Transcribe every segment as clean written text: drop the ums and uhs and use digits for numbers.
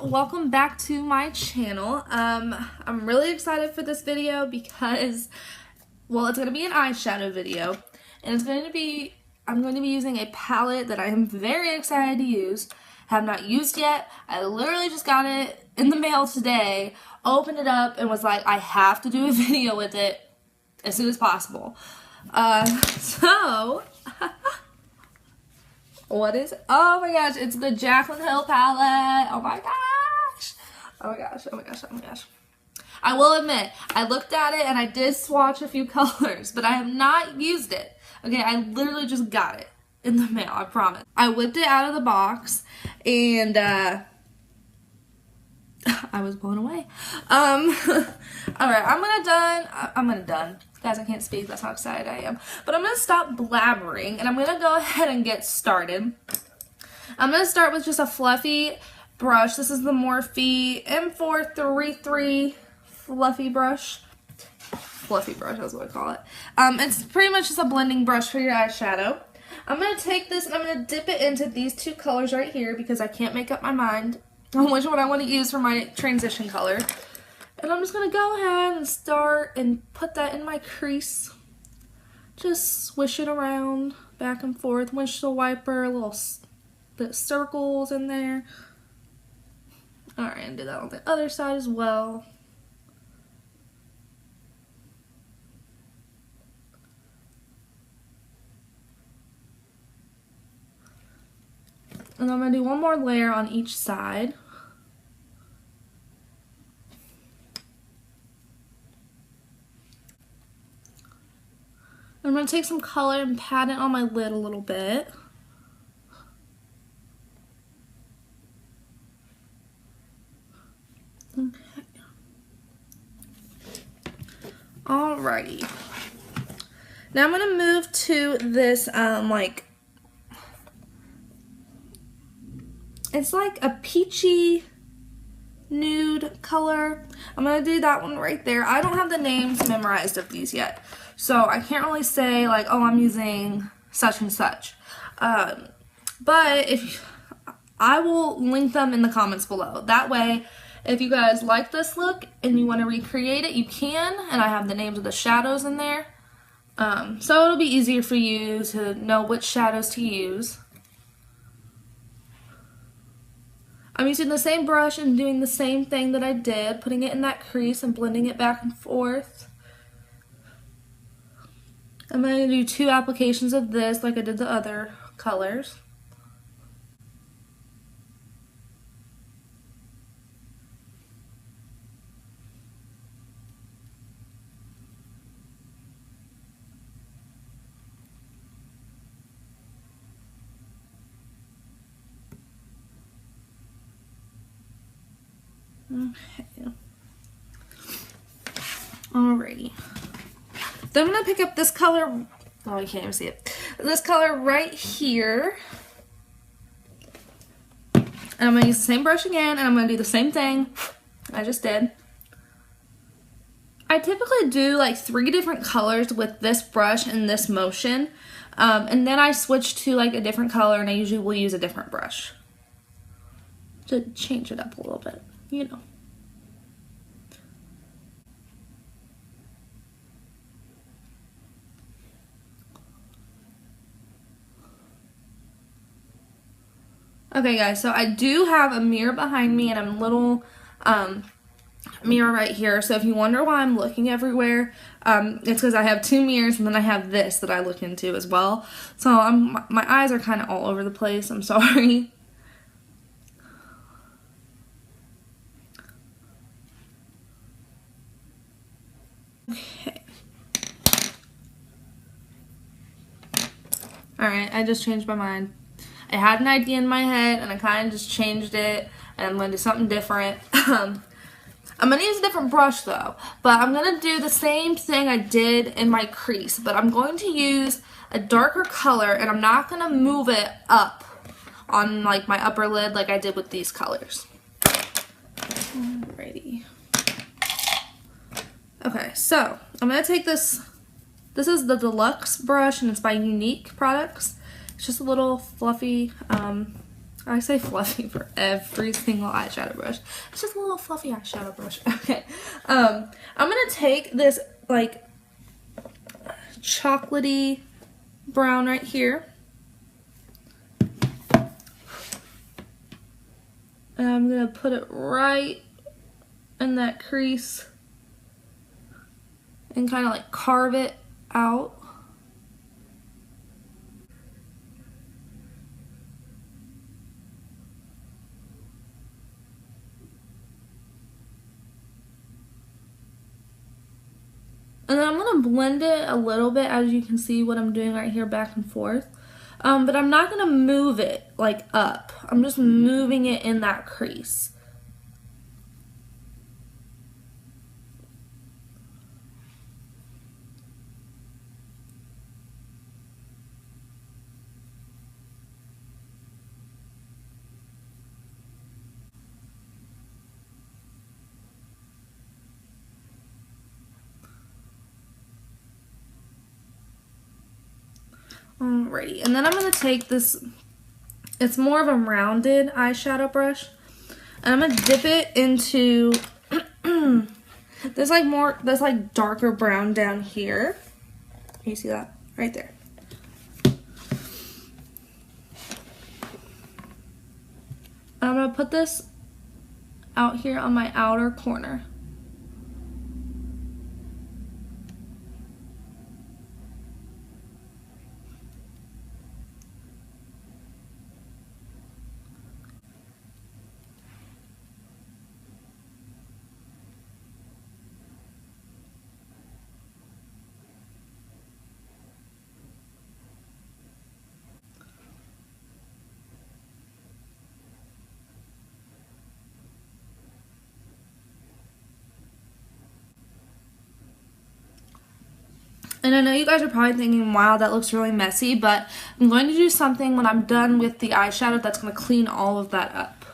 welcome back to my channel. I'm really excited for this video because, well, it's going to be an eyeshadow video, and I'm going to be using a palette that I am very excited to use. Have not used yet. I literally just got it in the mail today, opened it up, and was like, I have to do a video with it as soon as possible. What is it? Oh my gosh, it's the Jaclyn palette. Oh my gosh. Oh my gosh, oh my gosh, oh my gosh. I will admit, I looked at it and I did swatch a few colors, but I have not used it. Okay, I literally just got it in the mail, I promise. I whipped it out of the box and I was blown away. Alright, I'm gonna done. Guys, I can't speak, that's how excited I am. But I'm gonna stop blabbering and I'm gonna go ahead and get started. I'm gonna start with just a fluffy brush. This is the Morphe M433 fluffy brush. Fluffy brush, that's what I call it. It's pretty much just a blending brush for your eyeshadow. I'm gonna take this and I'm gonna dip it into these two colors right here because I can't make up my mind on which one I want to use for my transition color. And I'm just going to go ahead and start and put that in my crease. Just swish it around, back and forth, windshield wiper, little circles in there. Alright, and do that on the other side as well. And I'm going to do one more layer on each side. I'm going to take some color and pat it on my lid a little bit. Okay. Alrighty. Now I'm going to move to this, it's like a peachy nude color. I'm going to do that one right there. I don't have the names memorized of these yet, so I can't really say like, oh, I'm using such and such. But I will link them in the comments below. That way, if you guys like this look and you want to recreate it, you can, and I have the names of the shadows in there. So it'll be easier for you to know which shadows to use. I'm using the same brush and doing the same thing that I did, putting it in that crease and blending it back and forth. I'm going to do 2 applications of this like I did the other colors. Okay. Alrighty. Then I'm going to pick up this color. Oh, you can't even see it. This color right here. And I'm going to use the same brush again, and I'm going to do the same thing I just did. I typically do like 3 different colors with this brush and this motion. And then I switch to like a different color, and I usually will use a different brush to change it up a little bit, you know. Okay guys, so I do have a mirror behind me and a little mirror right here. So if you wonder why I'm looking everywhere, it's because I have 2 mirrors and then I have this that I look into as well. So my eyes are kind of all over the place. I'm sorry. Okay. Alright, I just changed my mind. I had an idea in my head and I kind of just changed it, and I'm going to do something different. I'm going to use a different brush though, but I'm going to do the same thing I did in my crease, but I'm going to use a darker color and I'm not going to move it up on like my upper lid like I did with these colors. Alrighty. Okay, so I'm going to take this. This is the Deluxe brush and it's by Unique Products. It's just a little fluffy I say fluffy for every single eyeshadow brush. It's just a little fluffy eyeshadow brush. Okay. I'm gonna take this like chocolatey brown right here. And I'm gonna put it right in that crease and kind of like carve it out. And then I'm going to blend it a little bit, as you can see what I'm doing right here, back and forth. But I'm not going to move it like up. I'm just moving it in that crease. Alrighty, and then I'm going to take this, it's more of a rounded eyeshadow brush, and I'm going to dip it into there's like darker brown down here. Can you see that? Right there. I'm going to put this out here on my outer corner. And I know you guys are probably thinking, wow, that looks really messy, but I'm going to do something when I'm done with the eyeshadow that's going to clean all of that up.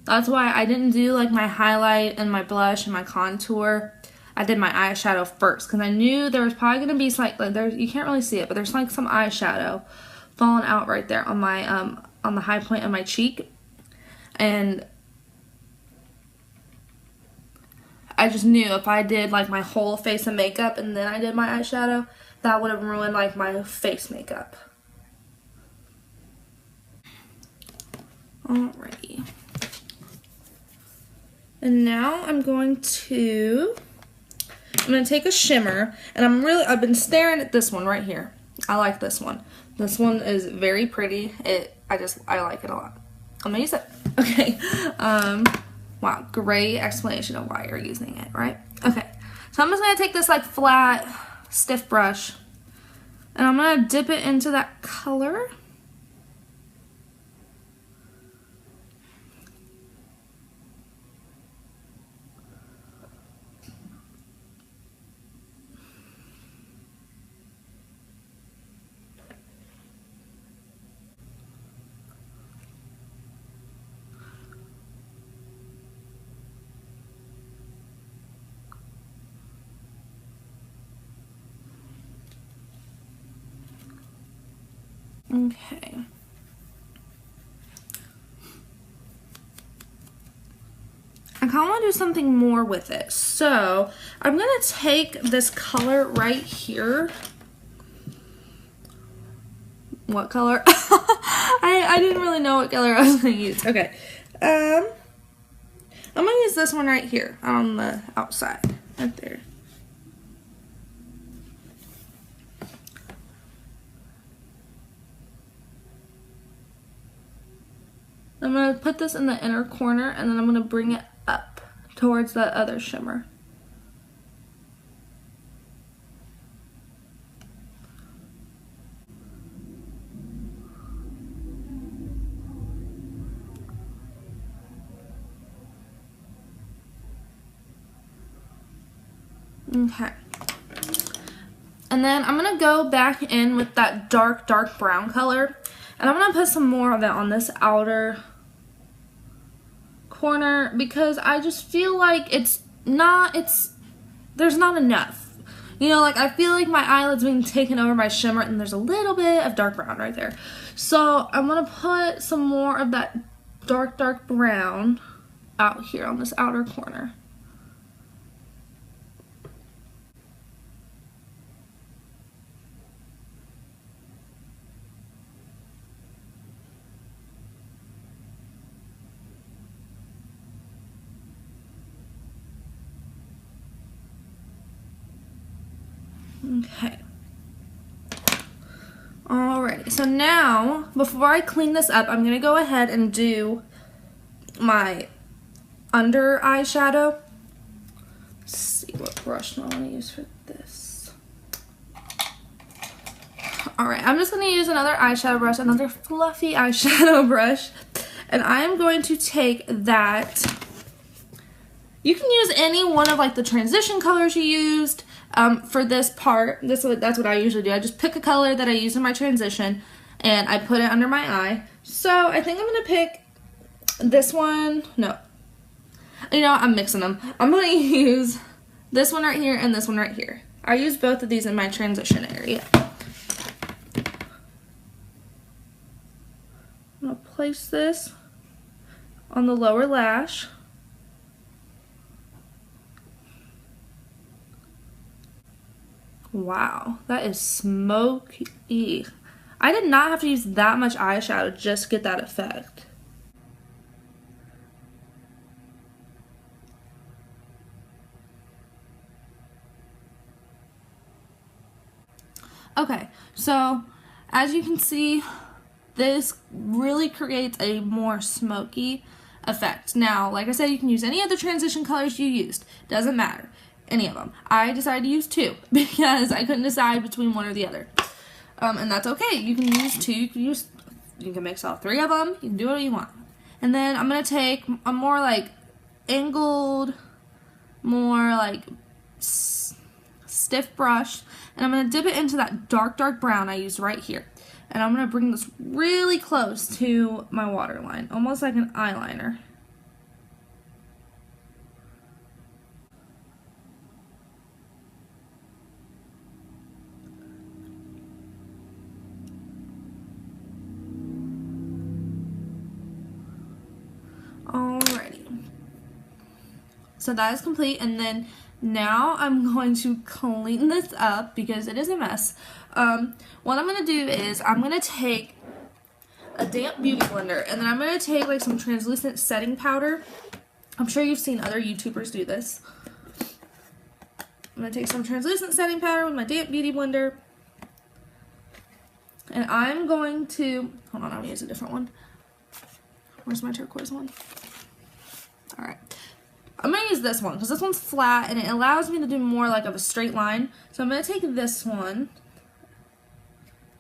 That's why I didn't do like my highlight and my blush and my contour. I did my eyeshadow first because I knew there was probably going to be like you can't really see it, but there's like some eyeshadow falling out right there on my on the high point of my cheek. And I just knew if I did like my whole face of makeup and then I did my eyeshadow, that would have ruined like my face makeup. Alrighty. And now I'm going to take a shimmer, and I've been staring at this one right here. I like this one. This one is very pretty. I like it a lot. I'm gonna use it. Okay. Wow, great explanation of why you're using it, right? Okay, so I'm just going to take this like flat, stiff brush, and I'm going to dip it into that color. Okay. I kind of want to do something more with it. So I'm going to take this color right here. What color? I didn't really know what color I was going to use. Okay. I'm going to use this one right here on the outside. Right there. I'm going to put this in the inner corner, and then I'm going to bring it up towards that other shimmer. Okay. And then I'm going to go back in with that dark brown color, and I'm going to put some more of it on this outer corner because I just feel like there's not enough. You know, like I feel like my eyelid's being taken over by shimmer and there's a little bit of dark brown right there. So I'm going to put some more of that dark brown out here on this outer corner. Okay. Alrighty, so now, before I clean this up, I'm going to go ahead and do my under eyeshadow. Let's see what brush do I want to use for this. Alright, I'm just going to use another eyeshadow brush, another fluffy eyeshadow brush, and I am going to take that. You can use any one of like the transition colors you used. For this part, that's what I usually do. I just pick a color that I use in my transition and I put it under my eye. So I think I'm going to pick this one. No. You know, I'm mixing them. I'm going to use this one right here and this one right here. I use both of these in my transition area. I'm going to place this on the lower lash. Wow, that is smoky. I did not have to use that much eyeshadow just to get that effect. Okay, so as you can see, this really creates a more smoky effect. Now, like I said, you can use any of the transition colors you used. Doesn't matter. Any of them. I decided to use 2 because I couldn't decide between one or the other. And that's okay. You can use 2. You can mix all 3 of them. You can do what you want. And then I'm going to take a more like angled, more like stiff brush. And I'm going to dip it into that dark brown I used right here. And I'm going to bring this really close to my waterline. Almost like an eyeliner. Alrighty, so that is complete, and then now I'm going to clean this up because it is a mess. What I'm going to do is I'm going to take a damp beauty blender and then I'm going to take like some translucent setting powder. I'm sure you've seen other YouTubers do this. I'm going to take some translucent setting powder with my damp beauty blender and I'm going to, hold on, I'm going to use a different one. Where's my turquoise one? Alright. I'm going to use this one because this one's flat and it allows me to do more like of a straight line. So I'm going to take this one,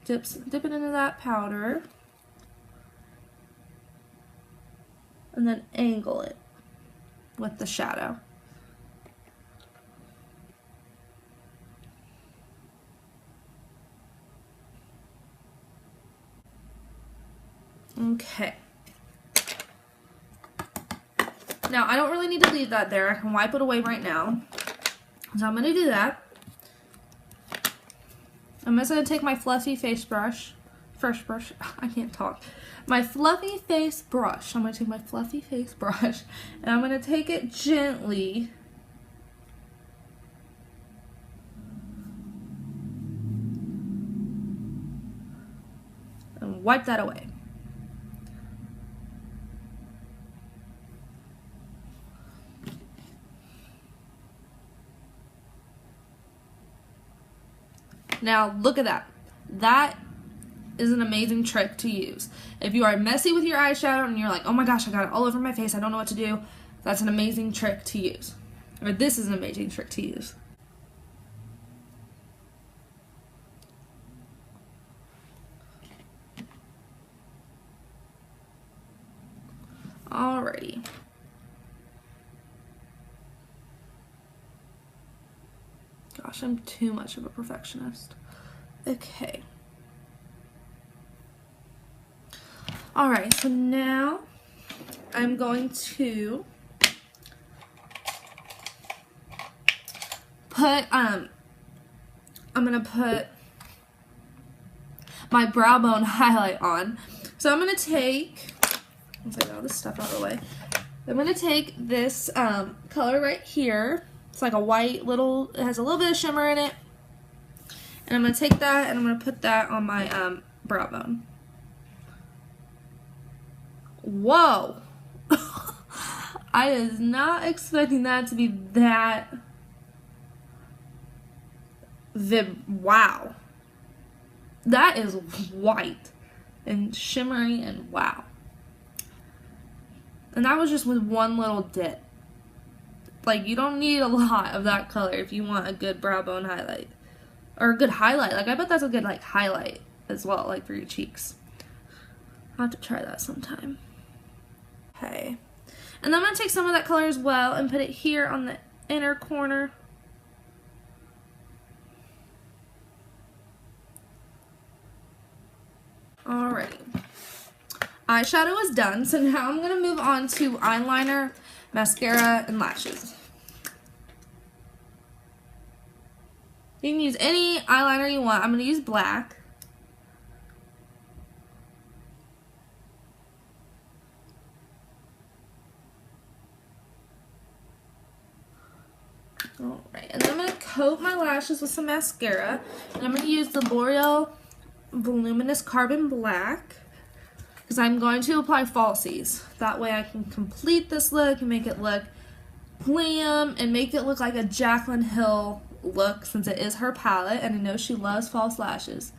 dip it into that powder, and then angle it with the shadow. Okay. Now, I don't really need to leave that there. I can wipe it away right now. So I'm going to do that. I'm just going to take my fluffy face brush. First brush. I can't talk. My fluffy face brush. I'm going to take my fluffy face brush. And I'm going to take it gently. And wipe that away. Now, look at that. That is an amazing trick to use. If you are messy with your eyeshadow and you're like, oh my gosh, I got it all over my face, I don't know what to do, that's an amazing trick to use. Or this is an amazing trick to use. Alrighty. Gosh, I'm too much of a perfectionist. Okay. Alright, so now I'm going to put I'm going to put my brow bone highlight on. So I'm going to take, let's get all this stuff out of the way. I'm going to take this color right here. It's like a white little, it has a little bit of shimmer in it. And I'm going to take that and I'm going to put that on my brow bone. Whoa! I was not expecting that to be that wow. That is white and shimmery and wow. And that was just with one little dip. Like, you don't need a lot of that color if you want a good brow bone highlight. Or a good highlight. Like, I bet that's a good, like, highlight as well, like, for your cheeks. I'll have to try that sometime. Okay. And then I'm going to take some of that color as well and put it here on the inner corner. Alrighty. Eyeshadow is done, so now I'm going to move on to eyeliner, mascara, and lashes. You can use any eyeliner you want. I'm going to use black. Alright, and then I'm going to coat my lashes with some mascara. And I'm going to use the L'Oreal Voluminous Carbon Black, because I'm going to apply falsies. That way I can complete this look and make it look glam and make it look like a Jaclyn Hill look, since it is her palette and I know she loves false lashes.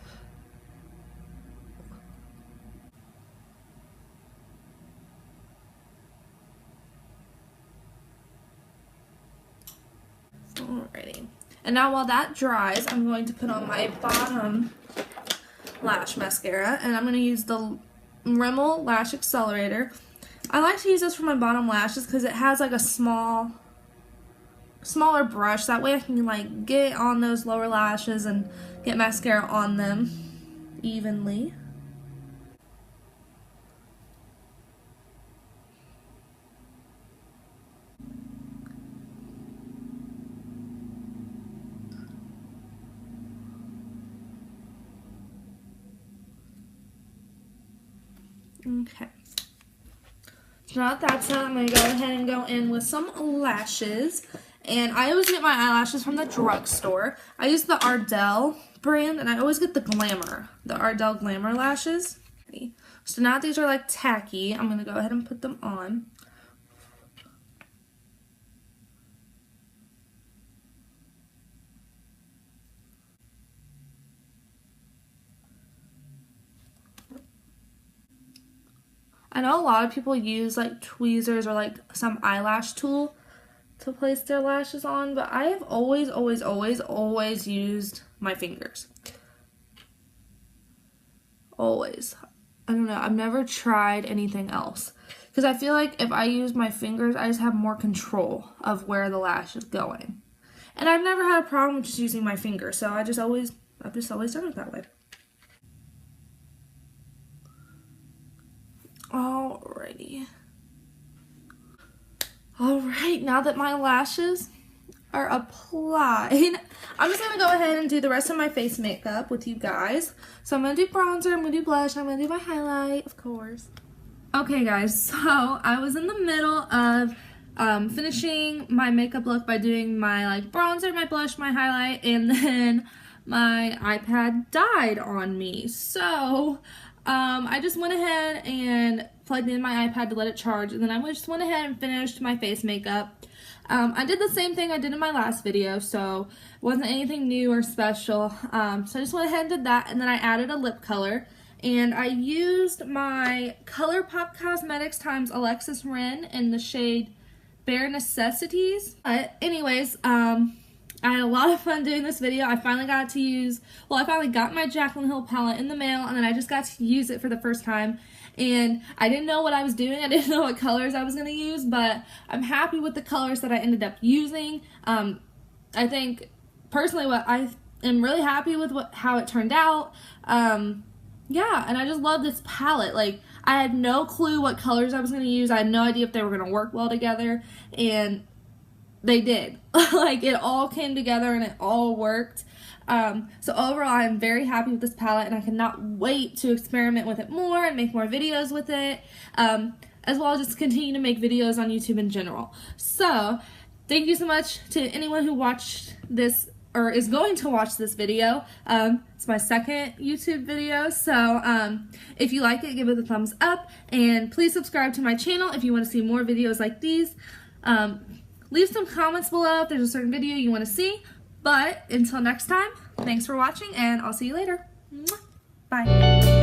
Alrighty. And now while that dries, I'm going to put on my bottom lash mascara, and I'm going to use the Rimmel Lash Accelerator. I like to use this for my bottom lashes because it has like a smaller brush. That way I can like get on those lower lashes and get mascara on them evenly. Okay. So now that that's done, I'm going to go ahead and go in with some lashes. And I always get my eyelashes from the drugstore. I use the Ardell brand, and I always get the Ardell Glamour lashes. So now that these are like tacky, I'm going to go ahead and put them on. I know a lot of people use like tweezers or like some eyelash tool to place their lashes on, but I have always used my fingers. Always. I don't know, I've never tried anything else. Because I feel like if I use my fingers, I just have more control of where the lash is going. And I've never had a problem with just using my fingers, so I've just always done it that way. Alrighty. Alright, now that my lashes are applied, I'm just going to go ahead and do the rest of my face makeup with you guys. So I'm going to do bronzer, I'm going to do blush, I'm going to do my highlight, of course. Okay guys, so I was in the middle of finishing my makeup look by doing my like bronzer, my blush, my highlight, and then my iPad died on me. So I just went ahead and plugged in my iPad to let it charge, and then I just went ahead and finished my face makeup. I did the same thing I did in my last video, so it wasn't anything new or special. So I just went ahead and did that, and then I added a lip color, and I used my ColourPop Cosmetics x Alexis Ren in the shade Bare Necessities. Anyways, I had a lot of fun doing this video. I finally got my Jaclyn Hill palette in the mail, and then I just got to use it for the first time. And I didn't know what I was doing. I didn't know what colors I was going to use, but I'm happy with the colors that I ended up using. I think, personally, I am really happy with how it turned out. Yeah, and I just love this palette. Like, I had no clue what colors I was going to use. I had no idea if they were going to work well together, and they did. Like, it all came together and it all worked. So overall, I'm very happy with this palette, and I cannot wait to experiment with it more and make more videos with it, as well as just continue to make videos on YouTube in general. So thank you so much to anyone who watched this or is going to watch this video. It's my second YouTube video, so if you like it, give it a thumbs up, and please subscribe to my channel if you want to see more videos like these. Leave some comments below if there's a certain video you want to see, but until next time, thanks for watching, and I'll see you later. Bye.